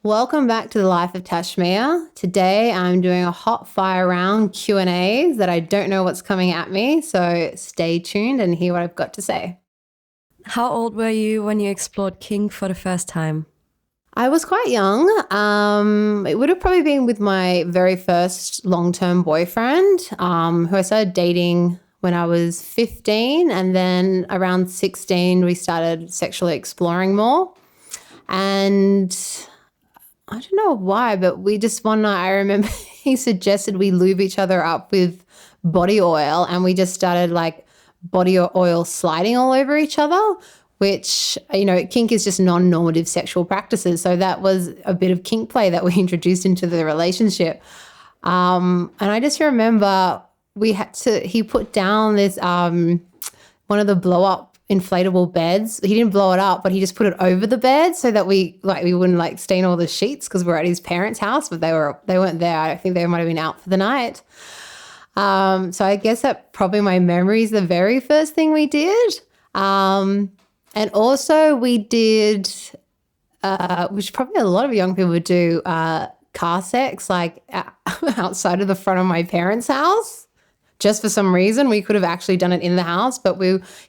Welcome back to the Life of Tashmia. Today I'm doing a hot fire round Q&As that I don't know what's coming at me, so stay tuned and hear what I've got to say. How old were you when you explored Kink for the first time? I was quite young. It would have probably been with my very first long-term boyfriend, who I started dating when I was 15, and then around 16 we started sexually exploring more. And I don't know why, but we just one night, I remember he suggested we lube each other up with body oil, and we just started like body oil sliding all over each other, which, kink is just non-normative sexual practices. So that was a bit of kink play that we introduced into the relationship. And I just remember he put down this, one of the blow up inflatable beds. He didn't blow it up, but he just put it over the bed so that we wouldn't stain all the sheets, because we're at his parents' house, but they weren't there. I think they might have been out for the night. So I guess that probably my memory is the very first thing we did. And also we did, which probably a lot of young people would do, car sex, outside of the front of my parents' house. Just for some reason, we could have actually done it in the house, but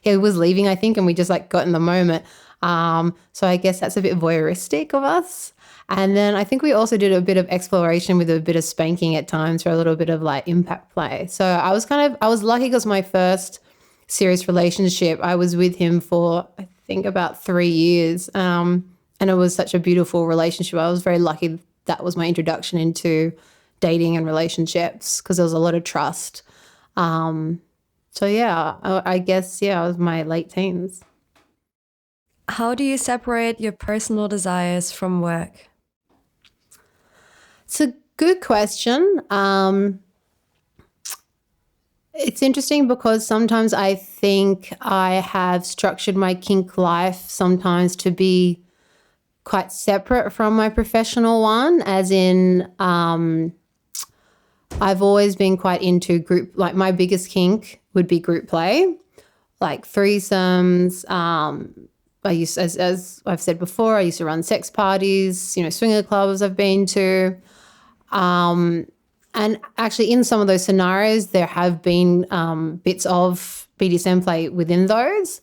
he was leaving, I think, and we just got in the moment. So I guess that's a bit voyeuristic of us. And then I think we also did a bit of exploration with a bit of spanking at times for a little bit of impact play. So I was lucky because my first serious relationship, I was with him for, I think, about 3 years. And it was such a beautiful relationship. I was very lucky that was my introduction into dating and relationships, because there was a lot of trust. So yeah, I guess, I was my late teens. How do you separate your personal desires from work? It's a good question. It's interesting because sometimes I think I have structured my kink life sometimes to be quite separate from my professional one, as in, I've always been quite into group, my biggest kink would be group play, like threesomes. As I've said before, I used to run sex parties, swinger clubs I've been to. And actually in some of those scenarios, there have been bits of BDSM play within those.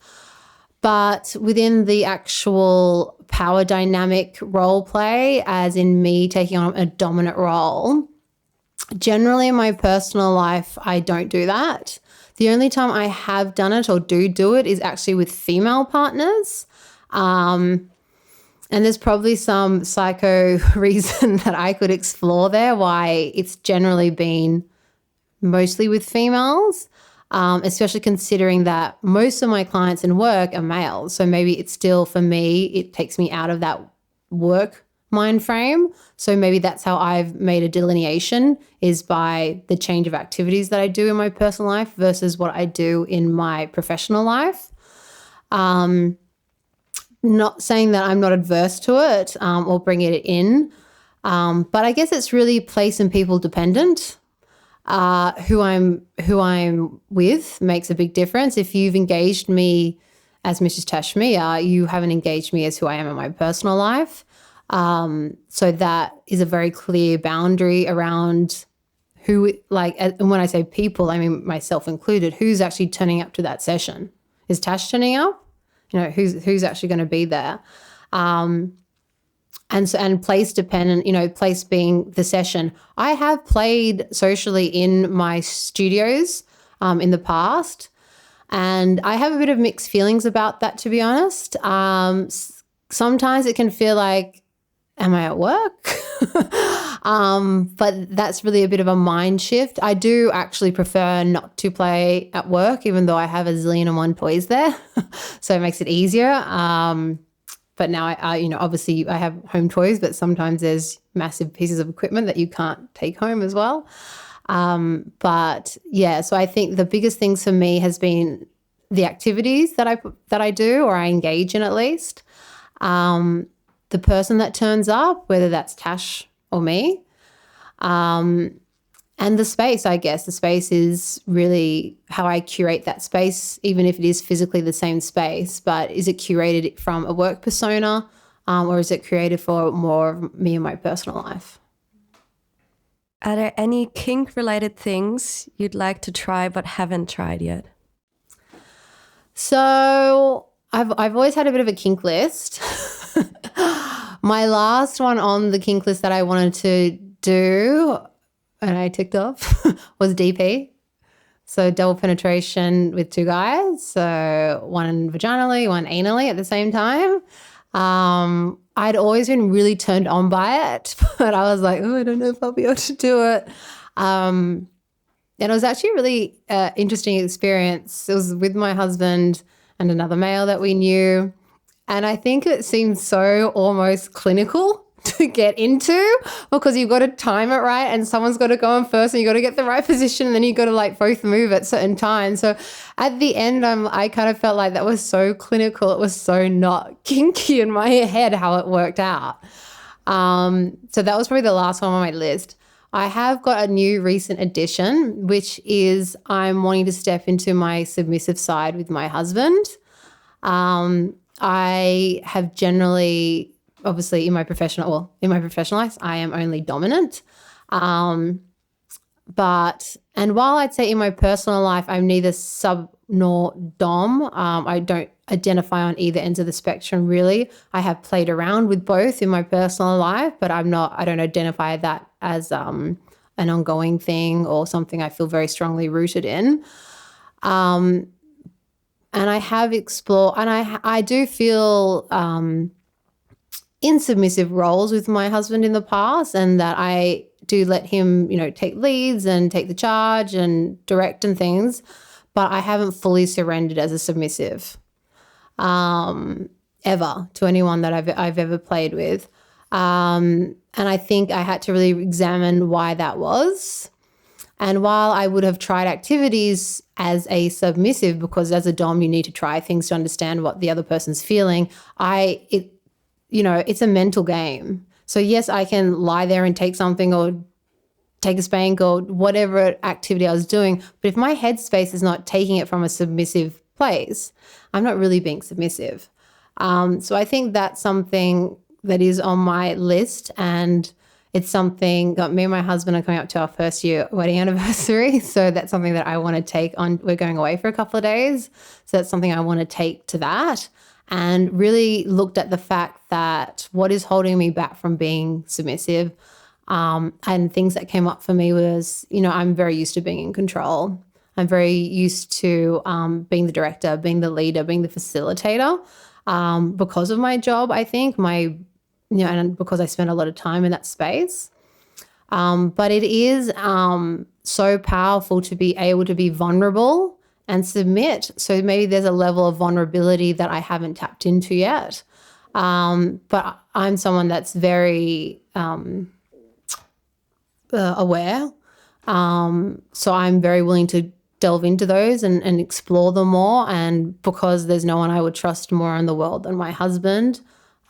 But within the actual power dynamic role play, as in me taking on a dominant role, generally in my personal life, I don't do that. The only time I have done it or do it is actually with female partners. And there's probably some psycho reason that I could explore there why it's generally been mostly with females, especially considering that most of my clients in work are males. So maybe it's still, for me, it takes me out of that work mind frame. So maybe that's how I've made a delineation, is by the change of activities that I do in my personal life versus what I do in my professional life. Not saying that I'm not adverse to it or bringing it in, but I guess it's really place and people dependent. Who I'm with makes a big difference. If you've engaged me as Mrs. Tashmia, you haven't engaged me as who I am in my personal life. So that is a very clear boundary around who, and when I say people, I mean myself included, who's actually turning up to that session. Is Tash turning up? Who's actually going to be there? And place dependent, place being the session. I have played socially in my studios in the past, and I have a bit of mixed feelings about that, to be honest. Sometimes it can feel like, am I at work? But that's really a bit of a mind shift. I do actually prefer not to play at work, even though I have a zillion and one toys there. So it makes it easier. But now I obviously I have home toys, but sometimes there's massive pieces of equipment that you can't take home as well. But yeah, so I think the biggest things for me has been the activities that I do, or I engage in at least. The person that turns up, whether that's Tash or me, and the space, I guess. The space is really how I curate that space, even if it is physically the same space, but is it curated from a work persona or is it created for more of me and my personal life? Are there any kink related things you'd like to try but haven't tried yet? So I've always had a bit of a kink list. My last one on the kink list that I wanted to do and I ticked off was DP. So double penetration with two guys. So one vaginally, one anally at the same time. I'd always been really turned on by it, but I was like, oh, I don't know if I'll be able to do it. And it was actually a really interesting experience. It was with my husband and another male that we knew. And I think it seemed so almost clinical to get into because you've got to time it right and someone's got to go on first and you've got to get the right position and then you've got to like both move at certain times. So at the end, I kind of felt like that was so clinical. It was so not kinky in my head how it worked out. So that was probably the last one on my list. I have got a new recent addition, which is I'm wanting to step into my submissive side with my husband. I have generally, obviously in my professional life, I am only dominant. And while I'd say in my personal life, I'm neither sub nor dom, I don't identify on either ends of the spectrum really. I have played around with both in my personal life, but I don't identify that as an ongoing thing or something I feel very strongly rooted in. And I have explored, and I do feel in submissive roles with my husband in the past, and that I do let him, take leads and take the charge and direct and things, but I haven't fully surrendered as a submissive ever to anyone that I've ever played with. And I think I had to really examine why that was. And while I would have tried activities as a submissive, because as a dom you need to try things to understand what the other person's feeling, it's a mental game. So yes, I can lie there and take something or take a spank or whatever activity I was doing, but if my headspace is not taking it from a submissive place, I'm not really being submissive. So I think that's something that is on my list, and it's something that me and my husband are coming up to our first year wedding anniversary. So that's something that I want to take on. We're going away for a couple of days. So that's something I want to take to that, and really looked at the fact that what is holding me back from being submissive. And things that came up for me was, I'm very used to being in control. I'm very used to being the director, being the leader, being the facilitator because of my job, I think, and because I spend a lot of time in that space. But it is so powerful to be able to be vulnerable and submit. So maybe there's a level of vulnerability that I haven't tapped into yet. But I'm someone that's very aware. So I'm very willing to delve into those and explore them more. And because there's no one I would trust more in the world than my husband,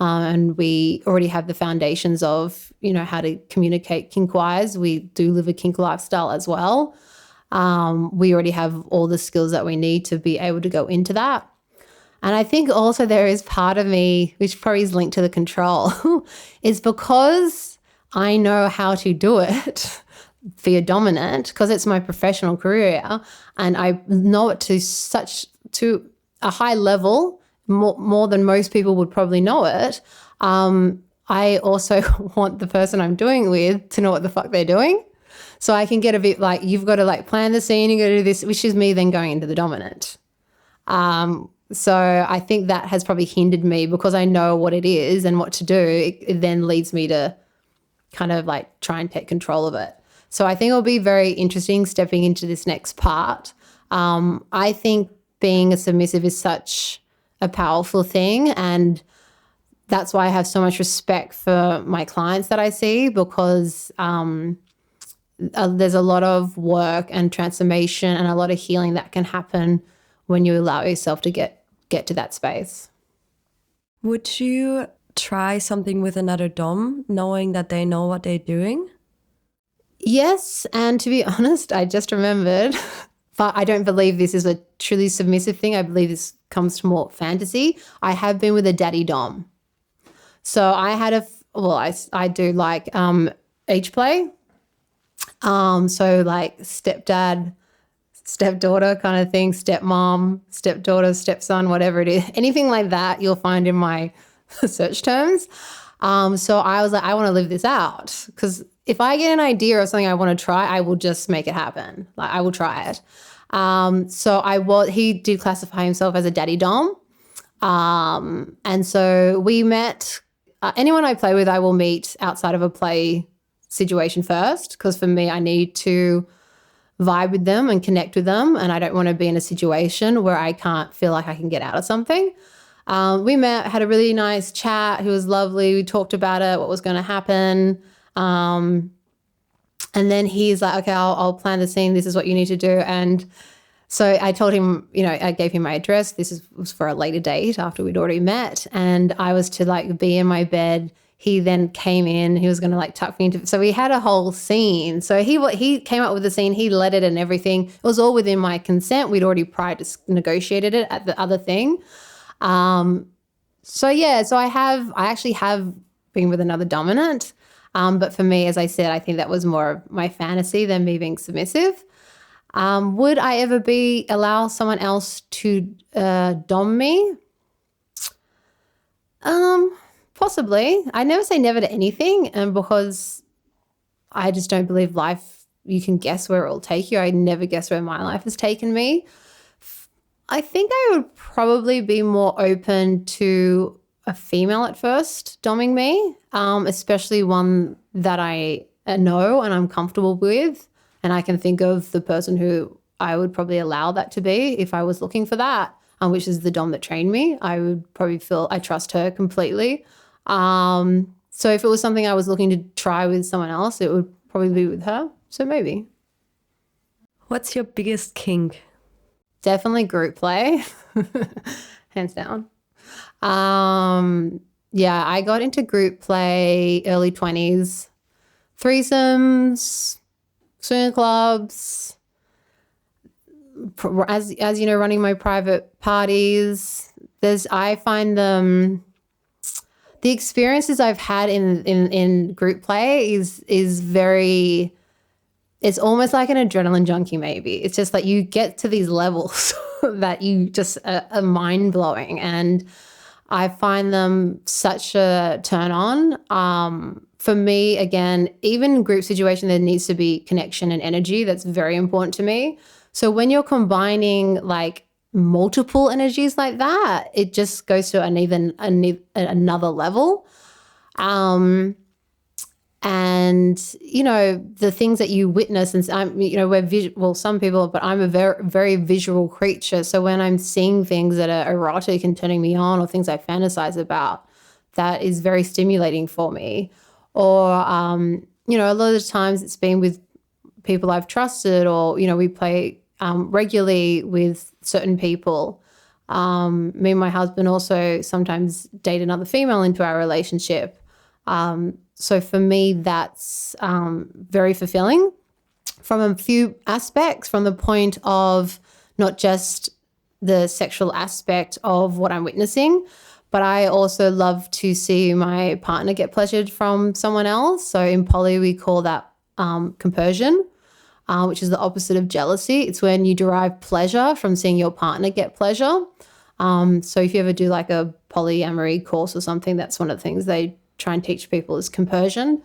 and we already have the foundations of, how to communicate kink-wise. We do live a kink lifestyle as well. We already have all the skills that we need to be able to go into that. And I think also there is part of me, which probably is linked to the control, is because I know how to do it via dominant, because it's my professional career and I know it to a high level, more than most people would probably know it. I also want the person I'm doing with to know what the fuck they're doing. So I can get a bit like, you've got to plan the scene, you've got to do this, which is me then going into the dominant. So I think that has probably hindered me because I know what it is and what to do. It then leads me to kind of try and take control of it. So I think it'll be very interesting stepping into this next part. I think being a submissive is such a powerful thing, and that's why I have so much respect for my clients that I see, because there's a lot of work and transformation and a lot of healing that can happen when you allow yourself to get to that space. Would you try something with another dom, knowing that they know what they're doing? Yes, and to be honest, I just remembered, but I don't believe this is a truly submissive thing. I believe this comes from more fantasy. I have been with a daddy dom. So I had I do like age play. So like stepdad, stepdaughter kind of thing, stepmom, stepdaughter, stepson, whatever it is, anything like that you'll find in my search terms. So I was like, I want to live this out, because if I get an idea of something I want to try, I will just make it happen. Like I will try it. He did classify himself as a daddy dom. And so we met, anyone I play with, I will meet outside of a play situation first, because for me, I need to vibe with them and connect with them. And I don't want to be in a situation where I can't feel like I can get out of something. We met, had a really nice chat. He was lovely. We talked about it, what was going to happen. And then he's like, okay, I'll plan the scene. This is what you need to do. And so I told him, I gave him my address. Was for a later date after we'd already met. And I was to like be in my bed. He then came in. He was going to like tuck me into. So we had a whole scene. So he came up with the scene. He led it and everything. It was all within my consent. We'd already prior to negotiated it at the other thing. So I actually have been with another dominant. But for me, as I said, I think that was more of my fantasy than me being submissive. Would I ever allow someone else to dom me? Possibly. I never say never to anything, and because I just don't believe life, you can guess where it will take you. I never guess where my life has taken me. I think I would probably be more open to a female at first doming me, especially one that I know and I'm comfortable with, and I can think of the person who I would probably allow that to be if I was looking for that, which is the dom that trained me. I would probably feel I trust her completely. So if it was something I was looking to try with someone else, it would probably be with her. So maybe. What's your biggest kink? Definitely group play, hands down. I got into group play early 20s, threesomes, swinger clubs, as you know, running my private parties. I find them, the experiences I've had in group play is very, it's almost like an adrenaline junkie maybe. It's just like you get to these levels that you just are mind-blowing, and I find them such a turn on. For me, again, even in group situation, there needs to be connection and energy. That's very important to me. So when you're combining like multiple energies like that, it just goes to another level. And, the things that you witness, and some people, but I'm a very, very visual creature. So when I'm seeing things that are erotic and turning me on, or things I fantasize about, that is very stimulating for me. Or, a lot of the times it's been with people I've trusted, or, we play regularly with certain people. Me and my husband also sometimes date another female into our relationship. So for me, that's very fulfilling from a few aspects, from the point of not just the sexual aspect of what I'm witnessing, but I also love to see my partner get pleasured from someone else. So in poly, we call that compersion, which is the opposite of jealousy. It's when you derive pleasure from seeing your partner get pleasure. So if you ever do like a polyamory course or something, that's one of the things they try and teach people is compersion.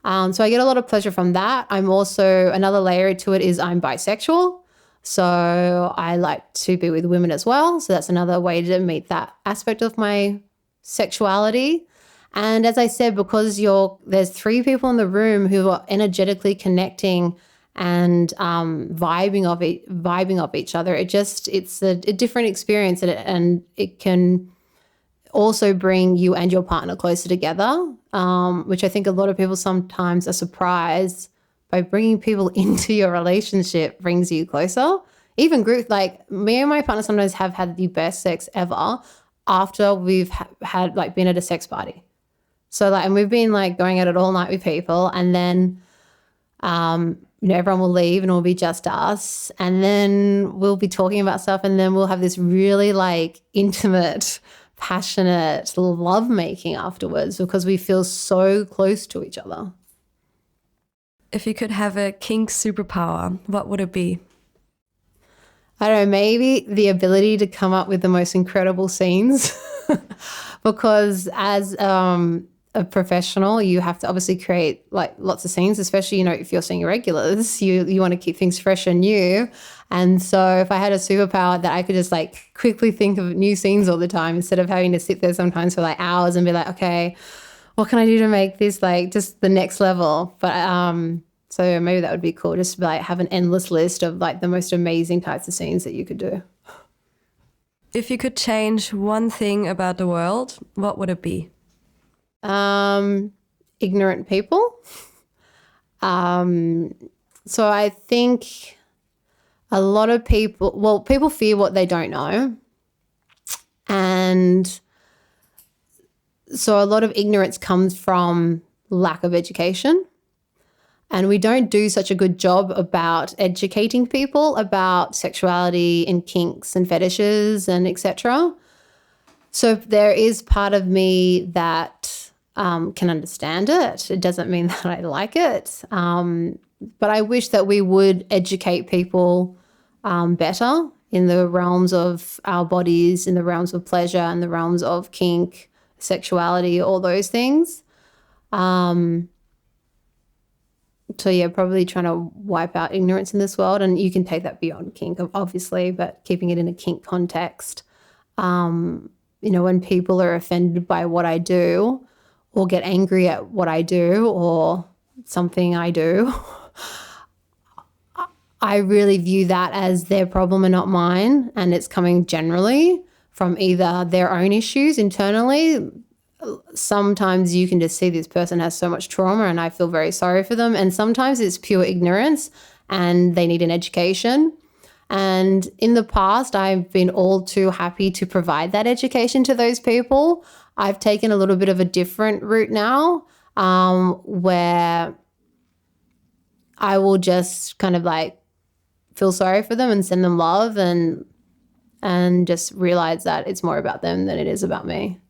So I get a lot of pleasure from that. I'm also, another layer to it is I'm bisexual. So I like to be with women as well. So that's another way to meet that aspect of my sexuality. And as I said, because there's three people in the room who are energetically connecting and vibing off each other, it's a different experience, and it can also bring you and your partner closer together, which I think a lot of people sometimes are surprised by bringing people into your relationship brings you closer. Even group, like me and my partner sometimes have had the best sex ever after we've had like been at a sex party. So like, and we've been like going at it all night with people, and then everyone will leave and it'll be just us, and then we'll be talking about stuff, and then we'll have this really like intimate, passionate love making afterwards because we feel so close to each other. If you could have a kink superpower, what would it be? I don't know, maybe the ability to come up with the most incredible scenes because as a professional, you have to obviously create like lots of scenes, especially, you know, if you're seeing regulars, you want to keep things fresh and new. And so if I had a superpower that I could just like quickly think of new scenes all the time instead of having to sit there sometimes for like hours and be like, okay, what can I do to make this like just the next level? But so maybe that would be cool, just to like have an endless list of like the most amazing types of scenes that you could do. If you could change one thing about the world, what would it be? Ignorant people. So I think a lot of people fear what they don't know. And so a lot of ignorance comes from lack of education. And we don't do such a good job about educating people about sexuality and kinks and fetishes and etc. So there is part of me that can understand it. It doesn't mean that I like it. But I wish that we would educate people better in the realms of our bodies, in the realms of pleasure, in the realms of kink, sexuality, all those things. So yeah, probably trying to wipe out ignorance in this world. And you can take that beyond kink, obviously, but keeping it in a kink context. You know, when people are offended by what I do or get angry at what I do or something I do, I really view that as their problem and not mine. And it's coming generally from either their own issues internally. Sometimes you can just see this person has so much trauma and I feel very sorry for them. And sometimes it's pure ignorance and they need an education. And in the past, I've been all too happy to provide that education to those people. I've taken a little bit of a different route now, where I will just kind of like feel sorry for them and send them love and just realize that it's more about them than it is about me.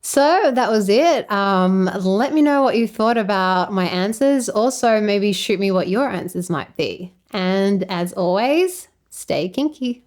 So that was it. Let me know what you thought about my answers. Also, maybe shoot me what your answers might be. And as always, stay kinky.